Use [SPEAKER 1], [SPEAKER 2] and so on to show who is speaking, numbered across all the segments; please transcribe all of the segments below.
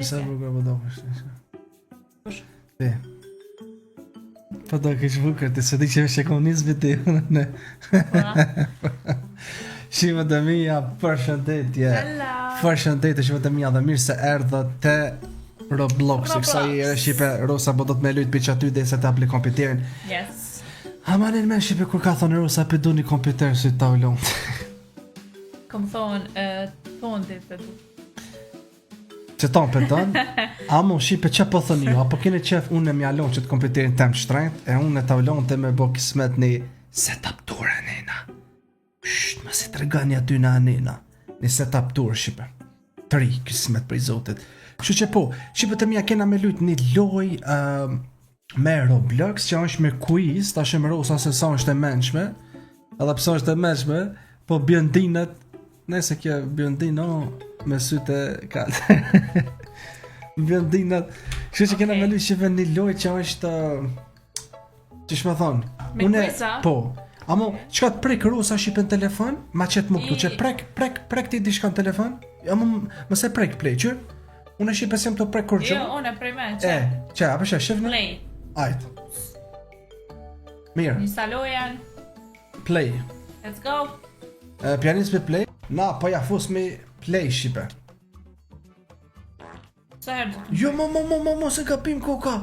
[SPEAKER 1] Sa bukur po do është.
[SPEAKER 2] Kush?
[SPEAKER 1] Ti. Po do kesh bukur, ti se di që është komunizmi ti. Ne. Shime të mija, përshëndetje. Përshëndetje, shime të mija dhe mirë se erdhë te Roblox. Kësa i ere Shqipe, Rosa po do të me lujt për që aty dhe se të apli kompiterin.
[SPEAKER 2] Yes.
[SPEAKER 1] Amanin me Shqipe, kur ka thonë Rosa, për du një kompiter si ta ullon.
[SPEAKER 2] Kom thonë, thonë ditë të du.
[SPEAKER 1] Që tonë për tonë, amo Shqipe që po thoni ju, apo kene qef unë e mjallon që të kompiterin tem shtrejt, e unë e ta ullon të me bo kismet një setup tour e nena. Shht, ma si të regani aty në anena. Një setup tour, Shqipe. Tri, kismet për i zotit. Kështu që po, Shqipe të mija kena me lujt një loj me Roblox, që është me quiz, ta shumë rosa se sa është e menshme, edhe pësa është e menshme, po bjëndinët, nëse kjo bjëndino, me syte kalë. Bjëndinët, kështu që kena me lujt Shqipe një loj që është, që shme thonë,
[SPEAKER 2] me quiza?
[SPEAKER 1] Po, amo, qka të prek rosa Shqipe në telefon, ma qëtë më këtu, që prek ti di shka në telefon, amo, mëse prek play, që? Unë Shqipe sem të prek kur që?
[SPEAKER 2] Jo, unë e prej me, që?
[SPEAKER 1] Që, apë që, shifë në?
[SPEAKER 2] Play.
[SPEAKER 1] Ajt. Mirë.
[SPEAKER 2] Instalojen.
[SPEAKER 1] Play.
[SPEAKER 2] Let's go.
[SPEAKER 1] Pianist me play? Na, po ja fus me play Shqipe.
[SPEAKER 2] Sa herë të të?
[SPEAKER 1] Jo, mo, se ka pim koka.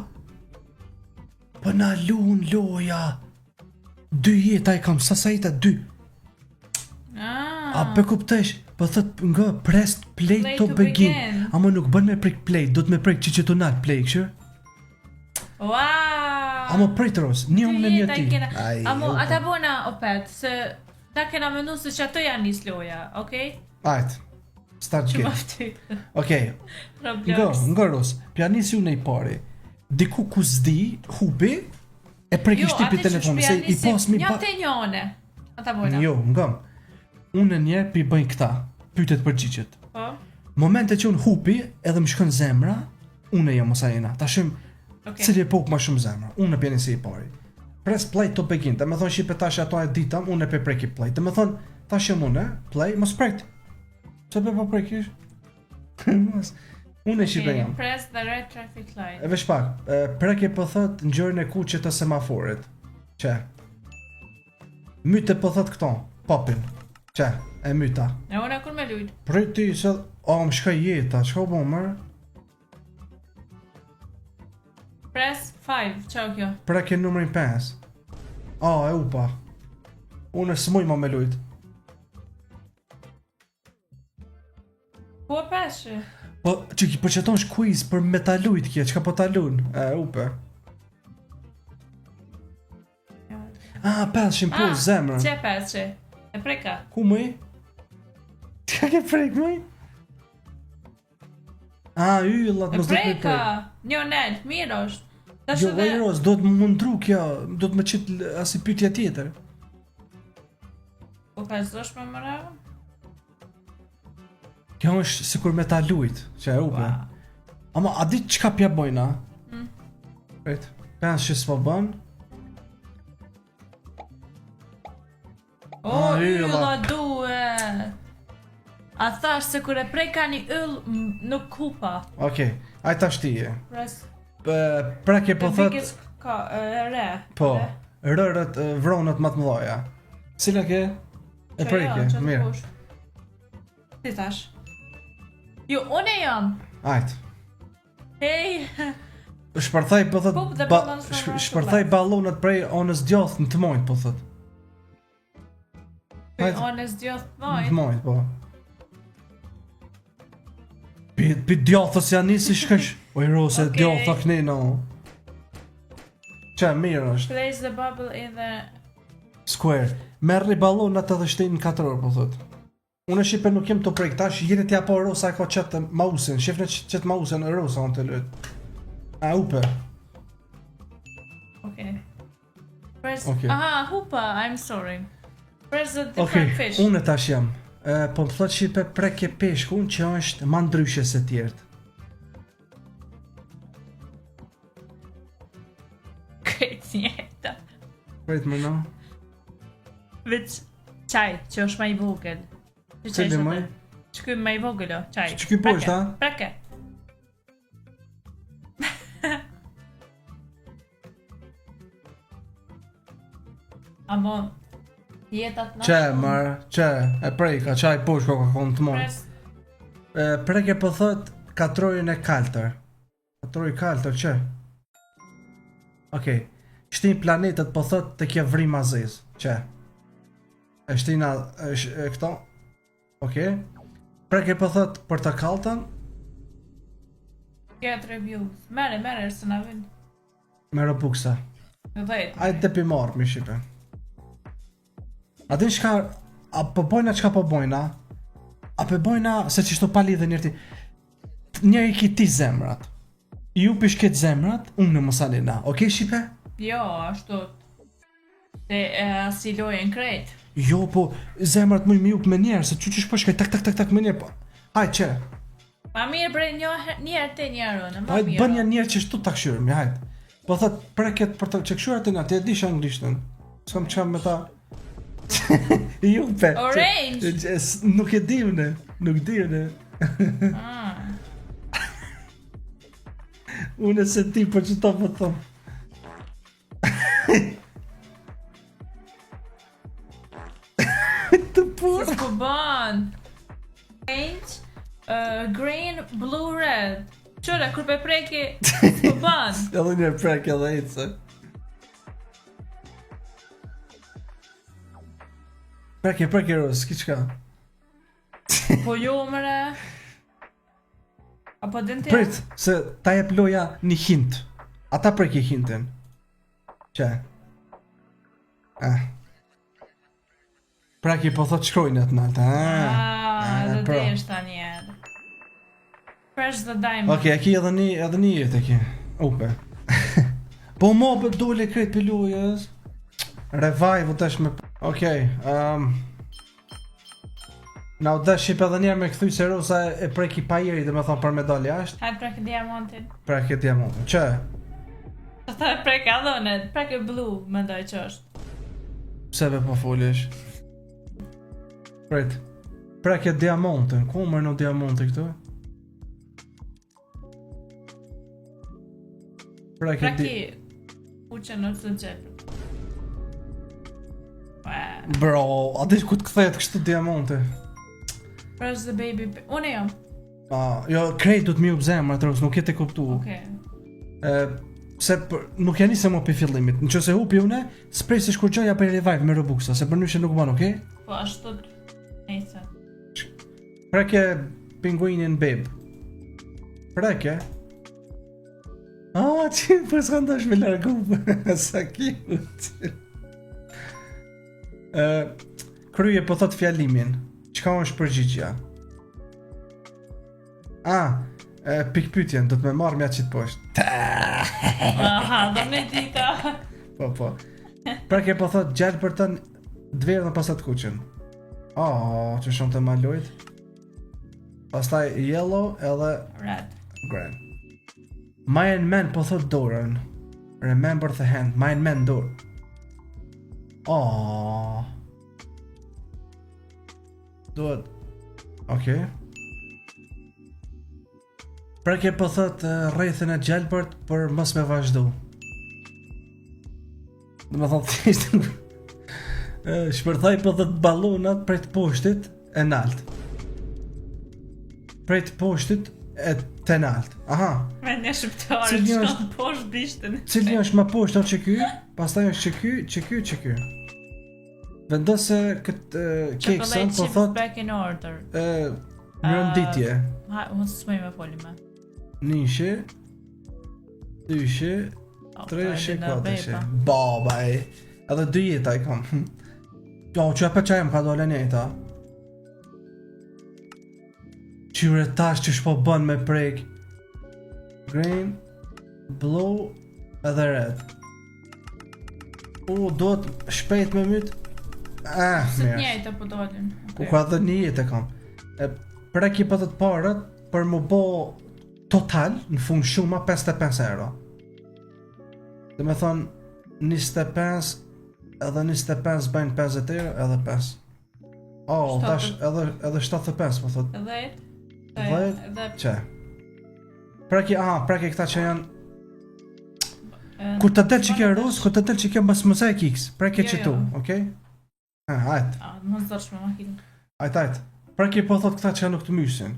[SPEAKER 1] Po na lun loja. 2 jeta i kam, sa jeta 2. A pe kuptesh, po thët nga press play to begin. Amo nuk bën me prek play, do të me prek që të nalë play, këshë?
[SPEAKER 2] Wow!
[SPEAKER 1] Amo pritëros, një unë e një ti.
[SPEAKER 2] Amo, ata bona opet, se ta kena menu se që ato janë njës loja, okej?
[SPEAKER 1] Ajt, start game.
[SPEAKER 2] Që mafti.
[SPEAKER 1] Okej, nga Ros, pianisi unë e i pari, diku ku zdi, hubi, e prek i shtipi telefonë, se i pas mi pa...
[SPEAKER 2] Një të njone, ata bona.
[SPEAKER 1] Jo, ngam, unë e njerë pi bëjnë këta, pytet për gjichet.
[SPEAKER 2] Po?
[SPEAKER 1] Momente që unë hupi, edhe më shkën zemra, unë e jam osajena, ta shim, cili e pok ma shumë zemra, unë e pianisi i pari. Press play to begin, të me thonë Shqipe tash ato e ditam, unë e pe preki play, të me thonë, tash jam unë, play, mos prekt. Që pe po prekish? Unë e Shqipe jam.
[SPEAKER 2] Press the red traffic light.
[SPEAKER 1] E vesh pak, preke po thot në gjërën e kuqe të semaforit. Që? Myte po thot këto, popin. Që? E myta.
[SPEAKER 2] E unë e kur me lujt.
[SPEAKER 1] Priti se, më shka jeta, shka u bo mërë?
[SPEAKER 2] Press 5, qo kjo?
[SPEAKER 1] Preke numërin 5. E upa. Unë e smuj ma me lujt.
[SPEAKER 2] Po peshe?
[SPEAKER 1] Po që ton është quiz për me ta lujt kje, qka po ta lun? Upe. Peshin po, zemrën.
[SPEAKER 2] Që peshe? E preka?
[SPEAKER 1] Ku mëj? Qka ke prek mëj? Yllat, mos do të me prek.
[SPEAKER 2] Një nel, mirë është.
[SPEAKER 1] Jo, vajros, do të më mundru kja, do të më qitë asi pytja tjetër.
[SPEAKER 2] Po ka zdosh me mëra?
[SPEAKER 1] Kjo është sikur me ta lujt, që e upe. Ama, a di qka pja bojna? Rejt, pens që s'po bën.
[SPEAKER 2] Ylla duhet. A thash se kur e prej ka një yll, nuk hupa.
[SPEAKER 1] Okej, ajta shtije.
[SPEAKER 2] Press.
[SPEAKER 1] Preke po thot...
[SPEAKER 2] Re.
[SPEAKER 1] Po, rërët vronët më të mëdhaja. Cila ke? E preke, mirë.
[SPEAKER 2] Ti thash. Jo, unë e jam.
[SPEAKER 1] Ajt.
[SPEAKER 2] Hej.
[SPEAKER 1] Shpërthaj po thot... Shpërthaj balonët prej onës djoth në të mojnë po thot.
[SPEAKER 2] Prej onës djoth të mojnë?
[SPEAKER 1] Në të mojnë, po. Pi djothës janë nisi shkësh. Oj Rose, djothë këni no. Që, mirë është.
[SPEAKER 2] Place the bubble in the...
[SPEAKER 1] Square. Merri balonat edhe shtin në 4 orë, po thot. Unë Shqipe nuk jem të prejk tash, jeni t'ja po Rosa e ka qëtë mausin, shifne qëtë mausin e Rosa unë të lëtë. Upe.
[SPEAKER 2] Okej. Press... Aha, hupa, I'm sorry. Press the different fish.
[SPEAKER 1] Okej, unë tash jam. Po më thot Shqipe preke peshkun që është ma ndryshe se tjertë.
[SPEAKER 2] Krejt njeta.
[SPEAKER 1] Krejt më no?
[SPEAKER 2] Veç qaj, që është ma i vogël.
[SPEAKER 1] Cili më?
[SPEAKER 2] Që kuj ma i vogël o, qaj.
[SPEAKER 1] Që kuj po është, ha?
[SPEAKER 2] Preke. Amo, jetat na
[SPEAKER 1] Që, marë, që, e prejka, qaj posh ko ka konë të mojë. Preke po thot katrojën e kaltër. Katrojë kaltër, që? Okej. Shtin planetet po thot të kje vrim aziz, që? E shtina, e këto? Okej. Preke po thot për të kaltën?
[SPEAKER 2] Get reviews. Mere, së na vind.
[SPEAKER 1] Me Robuxa.
[SPEAKER 2] 10.
[SPEAKER 1] Ajde të pi marrë, mi shqipe. A din shka, a po bojna qka po bojna? A po bojna, se që shto pali dhe njërti, njëri ki ti zemrat. Ju pish këtë zemrat, unë në mësalina, okej shqipe?
[SPEAKER 2] Jo, ashtu. Se si lojën krejt.
[SPEAKER 1] Jo, po, zemrat më i jup me njerë, se që po shkaj tak me njerë, po. Hajde që,
[SPEAKER 2] Ma mirë bre njerë te njerën, ma
[SPEAKER 1] hajde
[SPEAKER 2] mirë.
[SPEAKER 1] bën një njerë që shtu ta këshyrëm, hajde. Po thot, preket për të që këshyrat e nga, ti e dish anglishtën. S'kam qam me ta... Jupe.
[SPEAKER 2] Orange!
[SPEAKER 1] Nuk e divne, nuk divne.
[SPEAKER 2] Ah.
[SPEAKER 1] Unë se ti për që ta po thom. Të pur.
[SPEAKER 2] S'ku ban. Orange, green, blue, red. Qëra, kur pe preki, s'ku ban.
[SPEAKER 1] Edhe një prek edhe icë. Preke Ros, ki qka?
[SPEAKER 2] Po jo mëre. Apo din ti?
[SPEAKER 1] Prit, se ta jep loja një hint. Ata preki hintin. Që? Preki po thot shkrojnë atë naltë.
[SPEAKER 2] Dhe
[SPEAKER 1] pra.
[SPEAKER 2] desh ta njerë. Fresh the diamond.
[SPEAKER 1] Okej, e ki edhe një jetë e ki. Upe. Po mo për dole krejt për lojës. Revive tash me... Okej, na u dash shqip edhe njerë me këthuj se Rosa e preki pa jeri dhe me thonë për medalja ashtë.
[SPEAKER 2] Hajt preki diamantin.
[SPEAKER 1] Preki diamontin. Që?
[SPEAKER 2] Ta preki adhonet, preki blue, mendoj që është.
[SPEAKER 1] Pse be po folish? Prit. Preki diamontin. Ku mërë në diamontin këtu?
[SPEAKER 2] Preki uqen në të gjepë.
[SPEAKER 1] Bro, a dish ku të kthehet kështu diamonti?
[SPEAKER 2] Fresh the baby... Unë jam.
[SPEAKER 1] Jo, krejt du të mi u zemra të Ros, nuk jete kuptu.
[SPEAKER 2] Okej.
[SPEAKER 1] Se nuk janë se mo për fillimit. Në që se hupi une, s'prej se shkurqoja për revive me Robuxa, se për nyshe nuk ban, okej?
[SPEAKER 2] Po ashtu të... Nejse.
[SPEAKER 1] Preke pinguinin beb. Preke? Që për s'ka ndash me largu, sa cute. Kryje po thot fjalimin. Qka është përgjigja? Pikpytjen, do të me marrë mja qitë poshtë.
[SPEAKER 2] Aha, do me dita.
[SPEAKER 1] Po. Preke po thot gjallë për tën dverë në pasat kuqen. Që shumë të malojt. Pastaj yellow edhe
[SPEAKER 2] Red.
[SPEAKER 1] green. Majen men po thot dorën. Remember the hand. Majen men dorë. Duhet. Okej. Preke po thot rrethin e gjelbërt për mos me vazhdu. Dhe me thonë thjesht shpërthaj po thot balonat prej të poshtit e nalt. Prej të poshtit e të nalt. Aha.
[SPEAKER 2] Me një shqiptare
[SPEAKER 1] Cili
[SPEAKER 2] që
[SPEAKER 1] është-
[SPEAKER 2] në poshtë bishtin.
[SPEAKER 1] Cili është më poshtë që ky, pastaj është që ky. Vendose këtë keksën
[SPEAKER 2] Chocolate
[SPEAKER 1] po
[SPEAKER 2] chips
[SPEAKER 1] thot
[SPEAKER 2] back in order.
[SPEAKER 1] mërënditje.
[SPEAKER 2] Ha, unë s'moj me foli me.
[SPEAKER 1] Nishe, dyshe, treshe, katërshe. Baba e. Edhe dy jeta i kam. Jo, që e për qajem ka dole njeta. Qyre tash që shpo bën me prek. Green, blue, edhe red. Do të shpejt me myt.
[SPEAKER 2] Së të
[SPEAKER 1] Mirë.
[SPEAKER 2] njejtë po dolin.
[SPEAKER 1] Ku ka dhe një jetë e kam. Preki për të parët për më bo total në fund shuma 55 euro. Dhe me thonë 25 edhe 25 bëjnë 50 euro edhe 5. Dash edhe 75 po thot.
[SPEAKER 2] Edhe?
[SPEAKER 1] Edhe? Që? Preki këta që janë Kur të del që ke Ros, kur të del që ke mos e kiks. Preke që tu,
[SPEAKER 2] Jo.
[SPEAKER 1] okej? Hajt.
[SPEAKER 2] Mos dorsh me makinën.
[SPEAKER 1] Hajt. Preke po thot këta që nuk të mysin.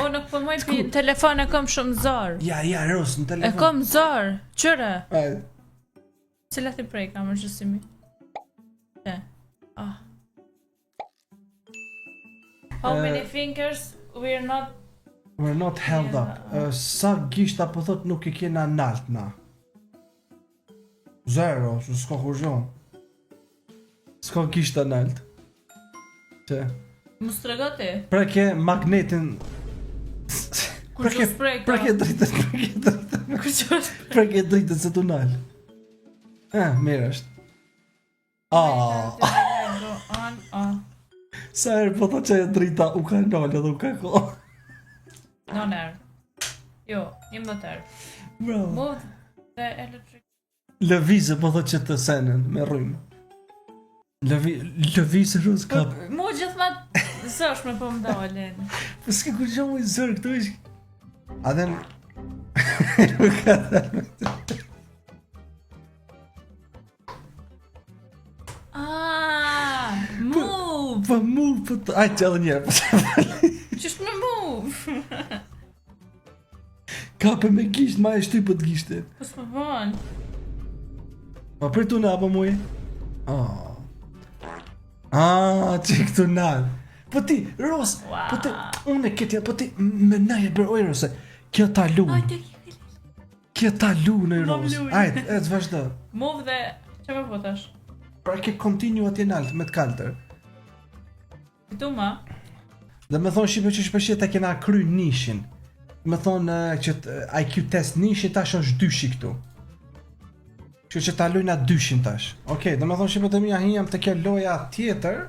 [SPEAKER 2] O, nuk po moj pi telefon e kom shumë zor.
[SPEAKER 1] Ja, Ros, në
[SPEAKER 2] E
[SPEAKER 1] telefon.
[SPEAKER 2] kom zor. Qyre?
[SPEAKER 1] Hajt.
[SPEAKER 2] Cilat i prej kam rëgjësimi? Ah. How many fingers we're not
[SPEAKER 1] held up. Sa gishta po thot nuk i kena nalt na. Zero, s'ka kurgjon. S'ka gishta nalt. Që?
[SPEAKER 2] Mu stregoti?
[SPEAKER 1] Preke magnetin.
[SPEAKER 2] Kur që sprej ka?
[SPEAKER 1] Preke dritën.
[SPEAKER 2] Kur që sprej?
[SPEAKER 1] Preke dritën se tu nal. Mirë është. Sa herë po thot që e drita u ka nalë edhe u ka ko.
[SPEAKER 2] No nerë. Jo, jem do tërë.
[SPEAKER 1] Bravo.
[SPEAKER 2] Move the electric.
[SPEAKER 1] Lëvizë po thot që të senën me rrymë. Lëvizë Ros ka.
[SPEAKER 2] Mu gjithmat zësh me po më dalin.
[SPEAKER 1] Po s'ke kur gjo mu i zërë këtu ishë. Adem...
[SPEAKER 2] Move!
[SPEAKER 1] Po move, po të... Ajtë që edhe njerë.
[SPEAKER 2] Qysh me move?
[SPEAKER 1] Kape me gisht, ma e shty për të gishtin.
[SPEAKER 2] Po s'po bon.
[SPEAKER 1] Po për tu në apo muj? Që këtu nalë. Po ti, Ros, po ti, unë e ketja, po ti, me naje bërë ojë, Rose, kjo ta lunë. Kjo ta lunë, Ros. Ajtë, e të vazhdo.
[SPEAKER 2] Move dhe... Që me po tash?
[SPEAKER 1] Pra ke continue atje naltë, me të kaltër.
[SPEAKER 2] Këtu ma?
[SPEAKER 1] Dhe me thonë Shqipe që shpeshjet e kena kry nishin. Me thonë që IQ test nishin tash është dyshi këtu. Që që ta lujna dyshin tash. Okej, dhe me thonë Shqipe të mija hinjam të kjo loja tjetër.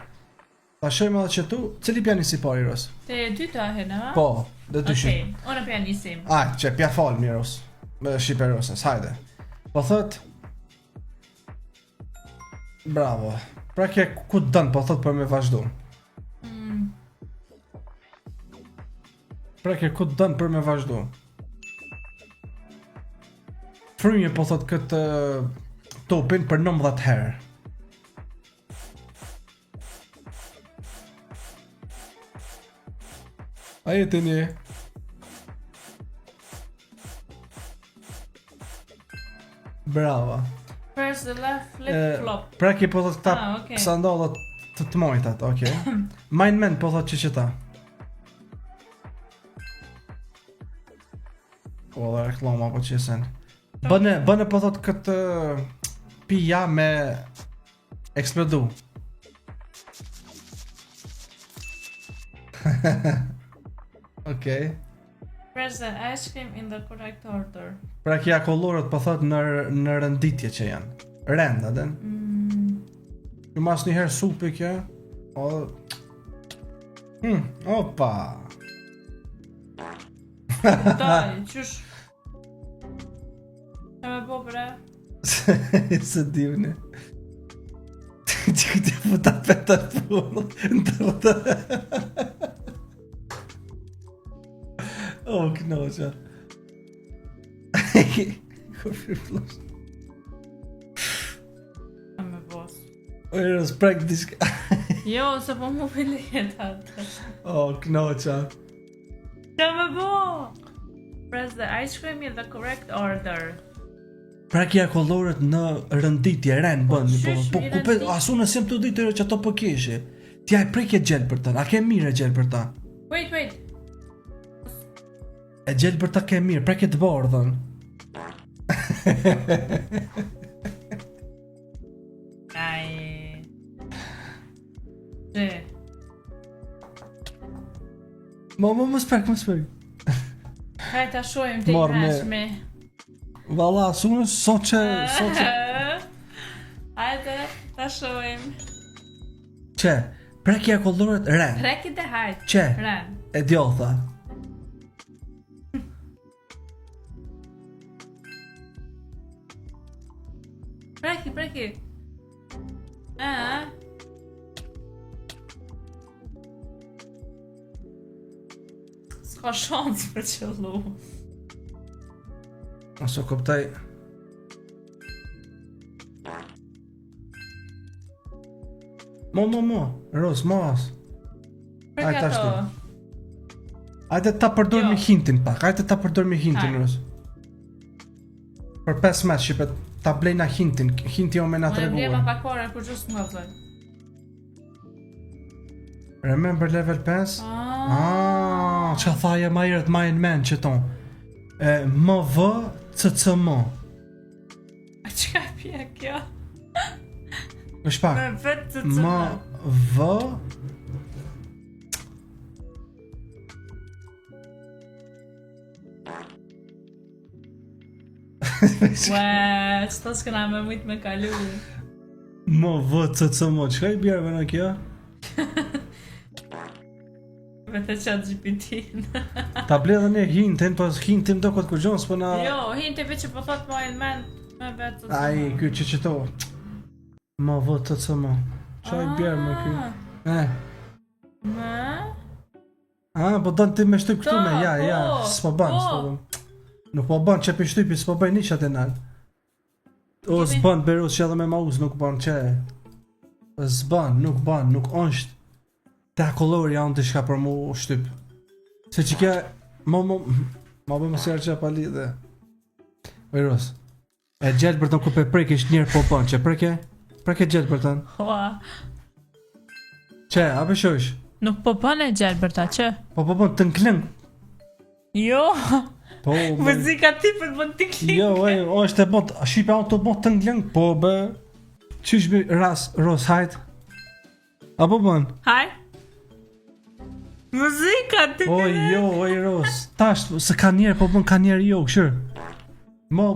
[SPEAKER 1] Ta shojmë edhe që tu, cili pianisi pari, Ros?
[SPEAKER 2] Te dyta hene, ha?
[SPEAKER 1] Po, dhe dyshin.
[SPEAKER 2] Okej, unë pianisim.
[SPEAKER 1] Ajtë, që pja falë mi, Ros. Me Shqipe Rosës, hajde. Po thot... Bravo. Pra ke ku të dënë, po thot për me vazhdu. Pra ke ku të dënë për me vazhdu. Frynje po thot këtë topin për 19 herë. A jetë një? Bravo.
[SPEAKER 2] Press the left flip flop.
[SPEAKER 1] Pra ke po thot këta
[SPEAKER 2] okay.
[SPEAKER 1] kësa ndodhët të mojtat, okej. Mind man po thot që ta. O, dhe reklama po që sen. Bëne po thot këtë pija me eksplodu. Okej.
[SPEAKER 2] Press the ice cream in the correct order.
[SPEAKER 1] Pra kja kollorët po thot në rënditje që janë. Rend, adën. Që mas njëherë supi kjo. Opa.
[SPEAKER 2] Daj, qysh? E me po bre?
[SPEAKER 1] Se divni. Që këtë puta peta pullë. O, knoqa. Kofri flash.
[SPEAKER 2] E me bos.
[SPEAKER 1] O, e sprek diska.
[SPEAKER 2] Jo, se po mu pëllet atë.
[SPEAKER 1] O, knoqa.
[SPEAKER 2] Që me bo? Press the ice cream in the correct order.
[SPEAKER 1] Pra kja kollorët në rënditje, ren bën.
[SPEAKER 2] Qysh
[SPEAKER 1] Po
[SPEAKER 2] mi
[SPEAKER 1] ku
[SPEAKER 2] rënditje?
[SPEAKER 1] asu në sem të ditë që ato po keshi. Ti aj preke gjel për ta, a ke mirë e gjel për ta?
[SPEAKER 2] Wait.
[SPEAKER 1] E gjel për ta ke mirë, preke të bardhën.
[SPEAKER 2] Aj. Që?
[SPEAKER 1] Më sprek.
[SPEAKER 2] Hajt ta shojmë të i
[SPEAKER 1] Morë me-
[SPEAKER 2] nashmi.
[SPEAKER 1] Valla, asu sot që...
[SPEAKER 2] Hajde, ta shojmë.
[SPEAKER 1] Që, prekja kollorët ren.
[SPEAKER 2] Preki dhe hajt.
[SPEAKER 1] Që,
[SPEAKER 2] Ren.
[SPEAKER 1] e djotha.
[SPEAKER 2] Preki. S'ka shans për qëllu.
[SPEAKER 1] Aso kuptoj. Mo, Ros, mos.
[SPEAKER 2] Për
[SPEAKER 1] Ajde,
[SPEAKER 2] këto.
[SPEAKER 1] ashtu. Ajde ta përdor
[SPEAKER 2] Jo.
[SPEAKER 1] me hintin pak, ajde ta përdor me hintin,
[SPEAKER 2] Hajde.
[SPEAKER 1] Ros. Për 5 met shqipet, ta blejna hintin, hinti o me na
[SPEAKER 2] Unë e bleva
[SPEAKER 1] treguar.
[SPEAKER 2] pak ore kur gjusë më vëllë.
[SPEAKER 1] Remember level 5? Që thaje ma herët ma në men që ton. MV
[SPEAKER 2] A qka pje kjo?
[SPEAKER 1] Vesh pak.
[SPEAKER 2] Me vetë të cëmë.
[SPEAKER 1] MV
[SPEAKER 2] Ue, qëta s'këna me mujtë me kalu.
[SPEAKER 1] MV Çka i bjerë në kjo?
[SPEAKER 2] Vete qatë GPT-n.
[SPEAKER 1] Ta bledhe një hintin, po hintin do këtë kërgjon, s'po na...
[SPEAKER 2] Jo, hinti vi që po thot ma e në mend me vetë të
[SPEAKER 1] Ai,
[SPEAKER 2] cëmë.
[SPEAKER 1] ky që qëto. MV Qa i bjerë me ky?
[SPEAKER 2] Me?
[SPEAKER 1] Po do në ti me shtyp këtu
[SPEAKER 2] Ta,
[SPEAKER 1] me, ja,
[SPEAKER 2] po,
[SPEAKER 1] s'po ban,
[SPEAKER 2] po.
[SPEAKER 1] s'po ban. Nuk po ban që për shtypi, s'po bëj një qatë e nalë. O,
[SPEAKER 2] Jemi.
[SPEAKER 1] s'ban, Berus që edhe me mauz nuk ban që. S'ban, nuk është. Ta kolori janë të shka për mu shtyp. Se që kja, ma bëj më sërë që pa lidhe. Berus, e gjelë për të në ku pe prek ishtë njerë po ban, që preke? Preke gjelë për të në.
[SPEAKER 2] Hoa.
[SPEAKER 1] Që, ape shosh?
[SPEAKER 2] Nuk po bën e gjelë bërta që?
[SPEAKER 1] Po ban të nklëng.
[SPEAKER 2] Jo,
[SPEAKER 1] Po,
[SPEAKER 2] muzika tipët bën t'i klik.
[SPEAKER 1] Jo, o është e bot, shqipe anë të bot të nglëng, po bë, qysh bë Ros, hajt? Apo bën?
[SPEAKER 2] Haj? Muzika ti
[SPEAKER 1] O, jo, Ros, tash, se ka njerë, po bën ka njerë jo, këshër. Mo.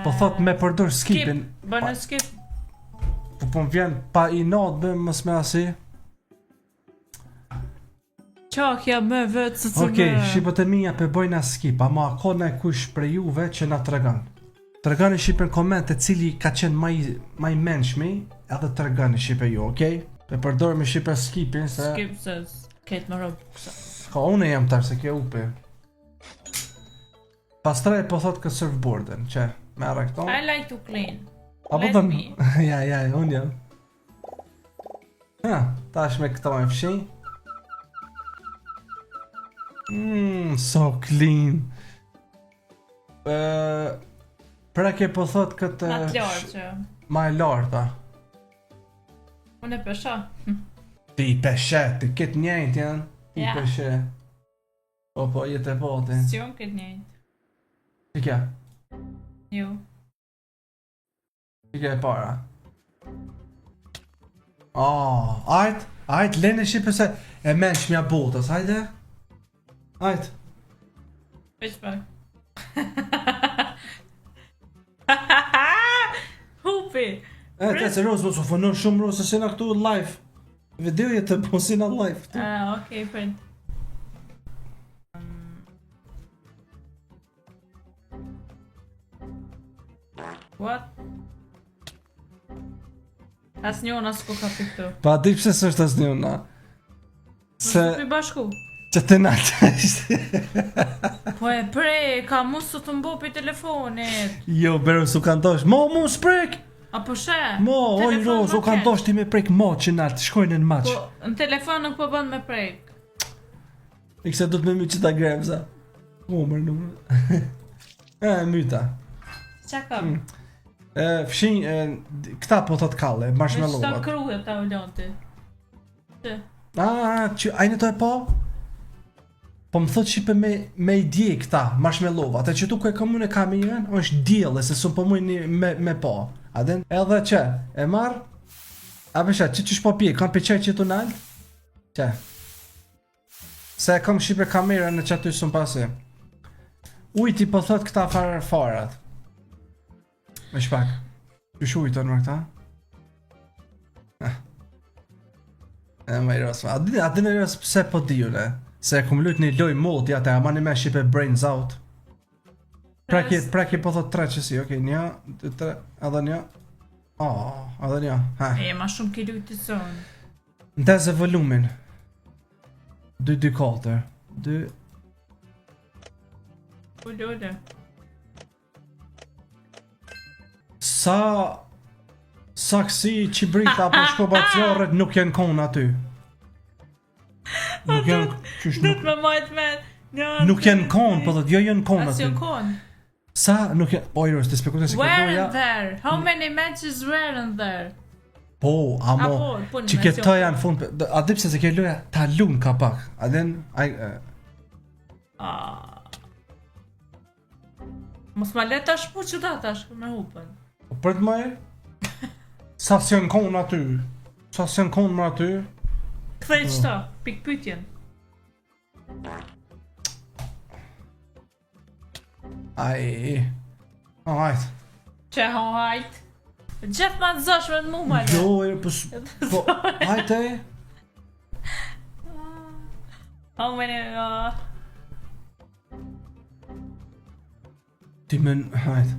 [SPEAKER 1] Po thot me përdor skipin.
[SPEAKER 2] Skip, bënë skip.
[SPEAKER 1] Po më vjen pa i not, bë mës me asi.
[SPEAKER 2] Qa kja me vetë së të
[SPEAKER 1] Okej, shqipët e mija pe bojna skip, ama ka në kush për juve që na tregan. Tregani shqipe në komente cili ka qenë maj menshmi, edhe tregani shqipe ju, okej? Pe përdor me shqipe skipin, se...
[SPEAKER 2] Skip se ketë më robë.
[SPEAKER 1] Ka une jam tash se kjo upe. Pastaj po thot këtë surfboarden, që merre këto.
[SPEAKER 2] I like to clean.
[SPEAKER 1] Apo
[SPEAKER 2] let
[SPEAKER 1] të...
[SPEAKER 2] me.
[SPEAKER 1] ja, unë jam. Ha, tash me këto e fshi. So clean. Pra ke po thot këtë...
[SPEAKER 2] Ma t'larë që.
[SPEAKER 1] Ma e larta.
[SPEAKER 2] Unë e pesha.
[SPEAKER 1] Ti i peshe, ti këtë njejt janë. Ti i
[SPEAKER 2] Ja.
[SPEAKER 1] peshe. Po, jetë e poti.
[SPEAKER 2] Si unë këtë njëjtë.
[SPEAKER 1] Ti kja?
[SPEAKER 2] Jo.
[SPEAKER 1] Ti kja e para. Ajt, lene shqipe se e mensh mja botës, hajde? Ajt.
[SPEAKER 2] Veç pak. Hupi.
[SPEAKER 1] Se Rose, mos u fënon shumë Rose, se na këtu live. Video jetë të posina live. këtu.
[SPEAKER 2] Okej, friend. What? As një unë s'ku ka për këtu.
[SPEAKER 1] Pa di pse s'është as njëna. Se
[SPEAKER 2] Për bashku.
[SPEAKER 1] që të natë ishte.
[SPEAKER 2] Po e prej, ka mu së të mbo për telefonit.
[SPEAKER 1] Jo, Beru s'u ka ndosh. Mo, sprek!
[SPEAKER 2] Apo she?
[SPEAKER 1] Mo, oj
[SPEAKER 2] Telefon
[SPEAKER 1] Rose, u ka
[SPEAKER 2] më
[SPEAKER 1] ndosh ti me prek mo që natë, shkojnë në maq.
[SPEAKER 2] Po, në telefon nuk po bën me prejk.
[SPEAKER 1] Ikse do të me my që ta gremza. Mërë nuk. Myta.
[SPEAKER 2] Qa kam?
[SPEAKER 1] Fshin, këta po thot kalle,
[SPEAKER 2] Me qëta
[SPEAKER 1] marshmallovat.
[SPEAKER 2] kruhe ta u lonti. Që?
[SPEAKER 1] Që ajnë to e po? Po më thot shipe me i dje këta, marshmallovat. E që tu ku e komun e kamirën, është djele, se su po mujni me po. Adin? Edhe që, e marr? A përshë, që shpo pje, kam për qaj që tu nalë? Që? Se kam shipe kamerën në që aty së më pasi. Ujti po thot këta farat. Me shpak. Që shujton më këta? E më i rosma. A di në rosë pse po dijune? Se e kum lujt një loj multi atë, ama një me shipe brains out. Prake po thot 3 që si, okej, 1, 2, 3, edhe 1. Edhe 1, ha.
[SPEAKER 2] E, ma shumë ki lujti zonë.
[SPEAKER 1] Ndezë volumin. 2-4. 2.
[SPEAKER 2] Ule.
[SPEAKER 1] Sa kësi qibrita apo shkobaciorët nuk jenë konë aty. Nuk jenë...
[SPEAKER 2] Dut me majt men.
[SPEAKER 1] Nuk jenë konë, po jo jenë konë
[SPEAKER 2] As
[SPEAKER 1] aty.
[SPEAKER 2] jon kon.
[SPEAKER 1] Sa nuk jenë... Ojrës, të spekutën se
[SPEAKER 2] Where
[SPEAKER 1] këtë
[SPEAKER 2] in there? How many matches were in there?
[SPEAKER 1] Po, amo,
[SPEAKER 2] Po,
[SPEAKER 1] që këta janë fund... A dipse se kjo loja ta lunë ka pak. A den...
[SPEAKER 2] Mos ma let tash po që da tash me hupën.
[SPEAKER 1] Për të mëj? Sa s'janë konë aty? Sa s'janë konë më aty?
[SPEAKER 2] Kthej qëta, pik pytjen.
[SPEAKER 1] Ajt.
[SPEAKER 2] Që hajt. Gjeth ma të zosh me të mu ma le.
[SPEAKER 1] Jo, po, ajt e.
[SPEAKER 2] How many,
[SPEAKER 1] Ti men, ajt.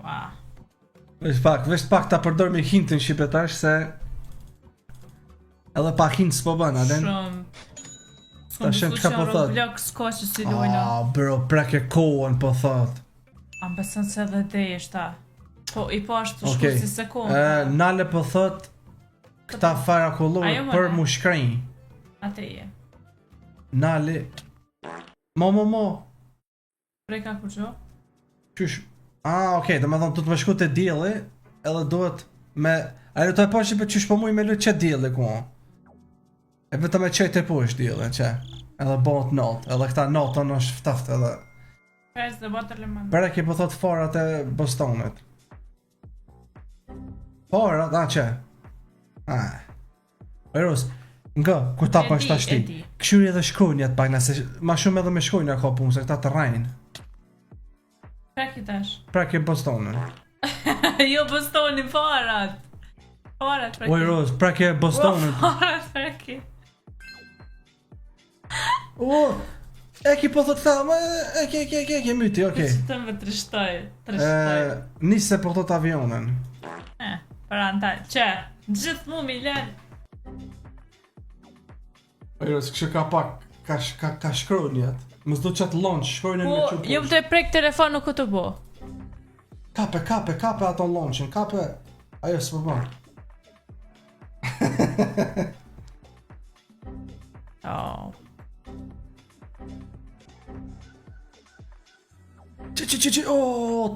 [SPEAKER 2] wow.
[SPEAKER 1] Vesh pak ta përdor me hintin shqipetash se edhe pa hint s'po bën, a den?
[SPEAKER 2] Shumë.
[SPEAKER 1] Ta shem çka po thot.
[SPEAKER 2] Blok s'ka që si lujna.
[SPEAKER 1] Bro, preke kohën po thot.
[SPEAKER 2] Am beson se dhe desh ta. Po i po ashtu shku
[SPEAKER 1] Okej.
[SPEAKER 2] si sekundë.
[SPEAKER 1] Nale po thot këta farakullor
[SPEAKER 2] Ajo,
[SPEAKER 1] për
[SPEAKER 2] mëne.
[SPEAKER 1] mu shkrinj.
[SPEAKER 2] Ateje.
[SPEAKER 1] Nale. Mo.
[SPEAKER 2] Preka ku qo?
[SPEAKER 1] Qysh? Okej, do me thonë, du të me shku të dielli, edhe duhet me... A do të e poshtë për qysh po muj me lu që dielli ku? E vetëm me qëjt e poshtë dielli, që? Edhe bot not, edhe këta notën është ftaft edhe...
[SPEAKER 2] Pres dhe botër le manë.
[SPEAKER 1] Pere ki po thot farat e Bostonit. Farat, që? Eros, nga, ku ta për është ashti?
[SPEAKER 2] Edi.
[SPEAKER 1] Këshyri edhe shkrujnjat pak nëse... Ma shumë edhe me shkrujnja ka punë, se këta të rajnë.
[SPEAKER 2] Preki tash.
[SPEAKER 1] Preki Bostonin.
[SPEAKER 2] Jo Bostoni, farat. Farat preki.
[SPEAKER 1] Oj, Rose, preki Bostonin.
[SPEAKER 2] Farat preki.
[SPEAKER 1] E ki po thot tha, e ke myti, okej.
[SPEAKER 2] Që të më trishtoj.
[SPEAKER 1] Nise po thot avionin.
[SPEAKER 2] Për antaj. Që? Gjithë mu mi len.
[SPEAKER 1] Oj, Rose, kështë ka pak, ka shkronjat. Më s'do qatë launch, shkronjën me
[SPEAKER 2] Po,
[SPEAKER 1] që
[SPEAKER 2] jo të prek telefon nuk të bo.
[SPEAKER 1] Kape ato launchin, kape. Ajo s'po bën.
[SPEAKER 2] Oh.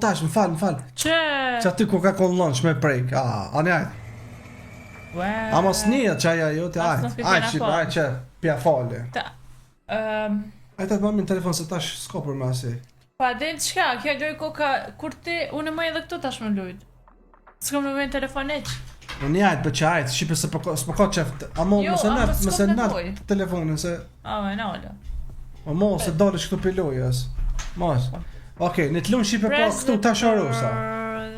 [SPEAKER 1] Tash, më fal.
[SPEAKER 2] Që?
[SPEAKER 1] Që aty ku ka kon launch me prek, ani ajt.
[SPEAKER 2] Well.
[SPEAKER 1] A mos nija që aja jo,
[SPEAKER 2] As nuk i kena
[SPEAKER 1] ajt që pja fali.
[SPEAKER 2] Ta.
[SPEAKER 1] Ajta të mamin telefon se tash s'ko për me asi.
[SPEAKER 2] Pa den çka, kjo loj koka kur ti unë më edhe këtu tash më lujt. S'kam në vend telefon eq.
[SPEAKER 1] Unë ajt për që ajt, shqipe se s'po ka qeft. Amo
[SPEAKER 2] Jo,
[SPEAKER 1] mëse
[SPEAKER 2] s'ko
[SPEAKER 1] nat
[SPEAKER 2] nevoj.
[SPEAKER 1] telefonin se...
[SPEAKER 2] Me nala.
[SPEAKER 1] Amo se dalish këtu pilojës. Mos. Okej, në të lunë shqipe po këtu tash arosa.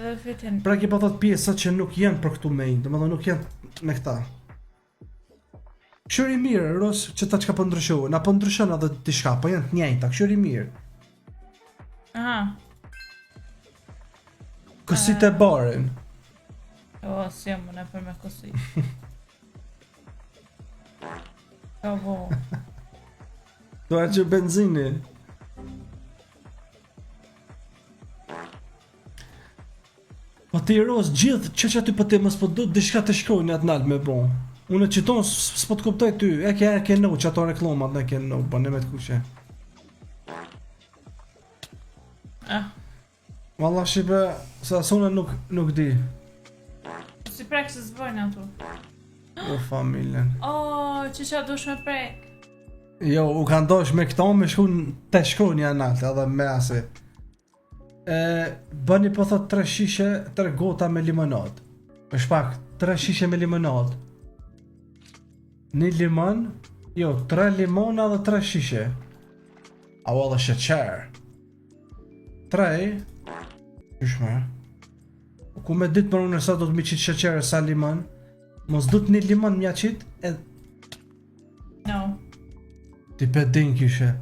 [SPEAKER 2] Dhe fitin.
[SPEAKER 1] Pra ki po thot pjesët që nuk jenë për këtu me do më dhe nuk jenë me këta. Këshyri mirë, Ros, që ta qka po ndryshohë, na po ndryshon edhe t'i shka, po jenë të njejta, këshyri mirë.
[SPEAKER 2] Aha.
[SPEAKER 1] Kësit e barin.
[SPEAKER 2] O, si jam më në për me kësi. Ka bo.
[SPEAKER 1] Do e që benzini. Po ti Ros, gjithë që aty po ti mos po do diçka të shkojnë atë nalë me bo. Unë që tonë s'po të kuptoj ty, e ke no që ato reklamat ne ke no, po ne me të kushe. Valla shqipe, sa asune nuk di.
[SPEAKER 2] Si prek se s'bojnë ato.
[SPEAKER 1] O familjen.
[SPEAKER 2] Që dush me prek.
[SPEAKER 1] Jo, u ka ndosh me këto me te shkronja naltë edhe me asi. Bëni po thot 3 shishe, 3 gota me limonad. Është pak, 3 shishe me limonad. 1 limon, jo, 3 limona dhe 3 shishe. A u edhe sheqer. 3, qyshme. Ku me ditë për unë sa do të mi qitë sheqer e sa limon. Mos du të 1 limon mja qitë e...
[SPEAKER 2] No.
[SPEAKER 1] Ti pe din kishe.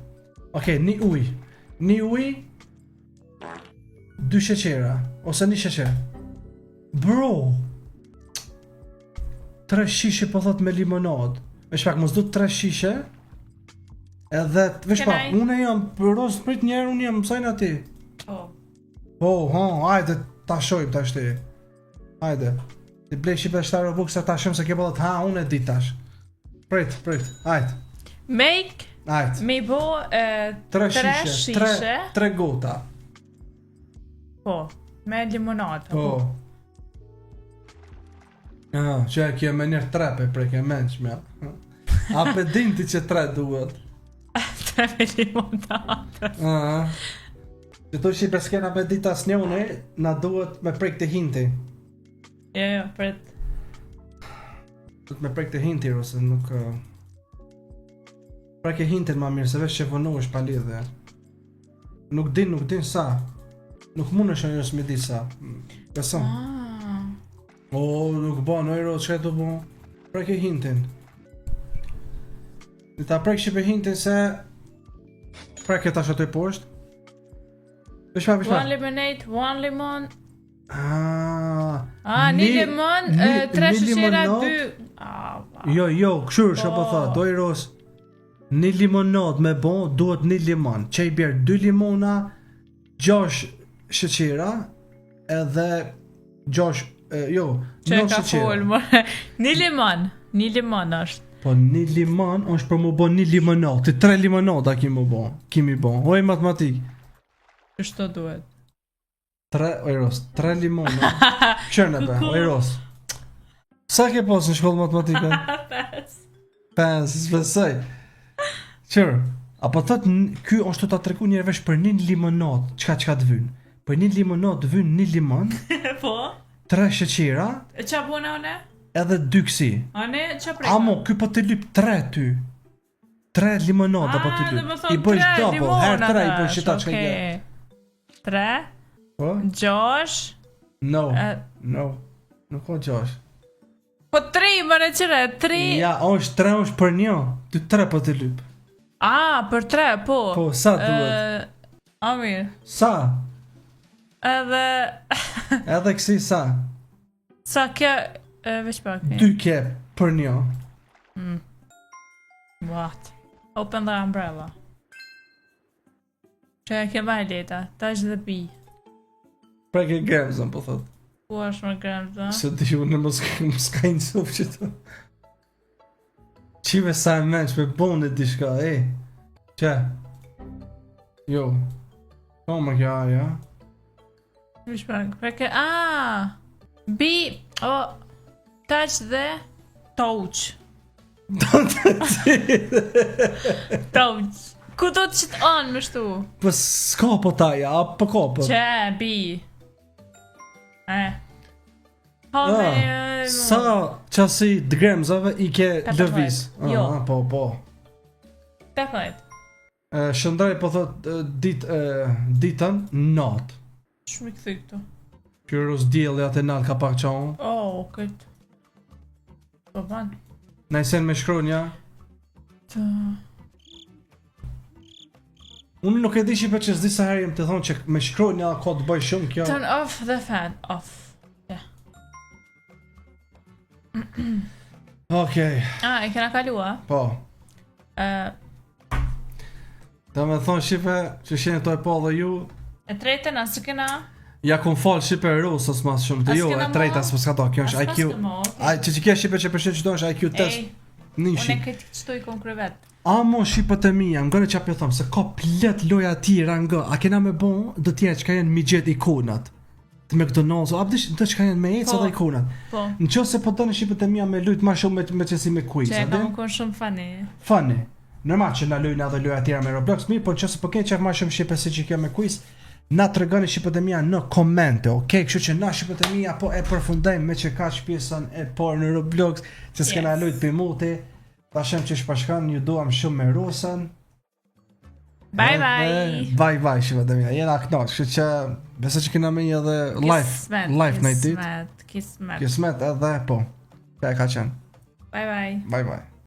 [SPEAKER 1] Okej, 1 uj. 1 uj, 2 sheqera ose 1 sheqer. Bro. 3 shishe po thot me limonad. Vesh pak mos du 3 shishe. Edhe vesh pak, unë jam Roz, prit një herë unë jam mësojnë ati. Hajde ta shojmë tash ti. Hajde. Ti blej shipe shtar Robux ta shohim se ke po thot unë e di tash. Prit, hajde.
[SPEAKER 2] Make me bo 3 shishe.
[SPEAKER 1] 3 gota.
[SPEAKER 2] Po, me limonadë.
[SPEAKER 1] Po. Që e kje me njërë 3 pe preke menqme. A pe dinti që 3 duhet.
[SPEAKER 2] 3 me limonadë.
[SPEAKER 1] Që tu shipe s'kena me dit as njone, na duhet me prek të hinti.
[SPEAKER 2] Jo, pret.
[SPEAKER 1] Duhet me prek të hinti, ose nuk... Prek e hintin ma mirë, se vesh që vënu është pa lidhe. Nuk din sa. Nuk mund është njës me di sa. Beson. Nuk bo, në ero, që e du bo? Prek e hintin. Në ta prek shipe hintin se... Prek e ta shëtoj poshtë. Bishma.
[SPEAKER 2] 1 lemonade, 1 limon. 1 limon, 3 shishera, 2.
[SPEAKER 1] Jo, këshur, shë po tha, doj Ros. 1 limonad me bo, duhet 1 limon. Që i bjerë 2 limona, 6 sheqera, edhe 6, 9 sheqera.
[SPEAKER 2] 1 limon është.
[SPEAKER 1] Po 1 limon është për mu bo 1 limonad, të 3 limonada kimi bo. Oj matematik.
[SPEAKER 2] Kështu duhet.
[SPEAKER 1] 3 limona. Qërë be, Ojros. Sa ke posë në shkollë matematikën? 5, s'besoj. Qërë, apo thot, ky është të ta treku njërë vesh për 1 limonad, qka të vynë? Për 1 limonad të vynë 1 limon,
[SPEAKER 2] po?
[SPEAKER 1] 3 sheqera,
[SPEAKER 2] qa puna one?
[SPEAKER 1] edhe 2 kësi.
[SPEAKER 2] One, qa preka?
[SPEAKER 1] Amo, ky po të lyp 3 ty. 3 limonada po të lyp. I bëjsh double, her 3 i bëjsh qita qka i
[SPEAKER 2] 3, 6.
[SPEAKER 1] No, nuk o 6.
[SPEAKER 2] Po 3, më në qire, 3.
[SPEAKER 1] Ja, është 3 është për një, ty 3 po të lyp.
[SPEAKER 2] Për 3, po.
[SPEAKER 1] Po, sa duhet?
[SPEAKER 2] Mirë.
[SPEAKER 1] Sa?
[SPEAKER 2] Edhe
[SPEAKER 1] kësi sa?
[SPEAKER 2] Sa kjo, veç pak.
[SPEAKER 1] 2 ke për një.
[SPEAKER 2] What? Open the umbrella. Që e ke vaj leta, touch the bee.
[SPEAKER 1] Pra ke Gremzën, po thot.
[SPEAKER 2] Ku është më Gremza?
[SPEAKER 1] Se di unë më s'ka një sopë që të... Qive sa e menq me bone dishka, Që? Jo. Po më kja, ja?
[SPEAKER 2] Vish pak, pra ke... Bee... touch the... touch. Touch. Ku do të qitë anë më shtu?
[SPEAKER 1] Po s'ka po taja, a po ka po?
[SPEAKER 2] Që, bee.
[SPEAKER 1] Sa qasi Gremzave i ke lëviz?
[SPEAKER 2] Jo.
[SPEAKER 1] Po.
[SPEAKER 2] 18.
[SPEAKER 1] Shëndaj po thot ditën nat.
[SPEAKER 2] Shumë i këthy këtu.
[SPEAKER 1] Pyrus djeli atë nalë ka pak qaun.
[SPEAKER 2] Këtë. Po ban.
[SPEAKER 1] Najsen me shkronja. Unë nuk e di që për që s'di sa herë jem të thonë që me shkronja ka të bëj shumë kjo.
[SPEAKER 2] Turn off the fan, off.
[SPEAKER 1] Okej.
[SPEAKER 2] E kena kalua?
[SPEAKER 1] Po. Da me thonë Shqipe që shenë të e po dhe ju.
[SPEAKER 2] E trejten, asë kena?
[SPEAKER 1] Ja kun falë Shqipe e rusës mas shumë të jo, e trejta s'po s'ka to, kjo është IQ. Që kje Shqipe që përshet që do është IQ test.
[SPEAKER 2] Unë e këtë qëtu i kon krevet.
[SPEAKER 1] Amo Shqipët e mija, më gënë që apë thomë, se ka plet loja tjera nga, a kena me bon, do tjera që ka jenë mi gjet ikonat. Të McDonald's, a pëdish të që ka jenë me ecë edhe ikonat. Në që se po të në Shqipët e mija me lujt ma shumë me qësi me quiz.
[SPEAKER 2] Që e ka më konë shumë funny.
[SPEAKER 1] Funny. Normal që na lujnë edhe loja tjera me Roblox, mirë, po në që se po kej qef ma shumë Shqipët si që kjo me quiz, na të regoni Shqipët e mija në komente, okej? Kështu që na Shqipët e mija po e përfundajmë me që ka pjesën e parë në Roblox, që s'kena lujt për muti. Ta shem që shpashkan, ju duam shumë me Rosën.
[SPEAKER 2] Bye bye.
[SPEAKER 1] Bye bye, Shqipët e mija, jena knaq, kështu që besë që kena me një edhe live në i dit.
[SPEAKER 2] Kismet.
[SPEAKER 1] Kismet edhe po, ka e ka qenë.
[SPEAKER 2] Bye bye.
[SPEAKER 1] Bye bye.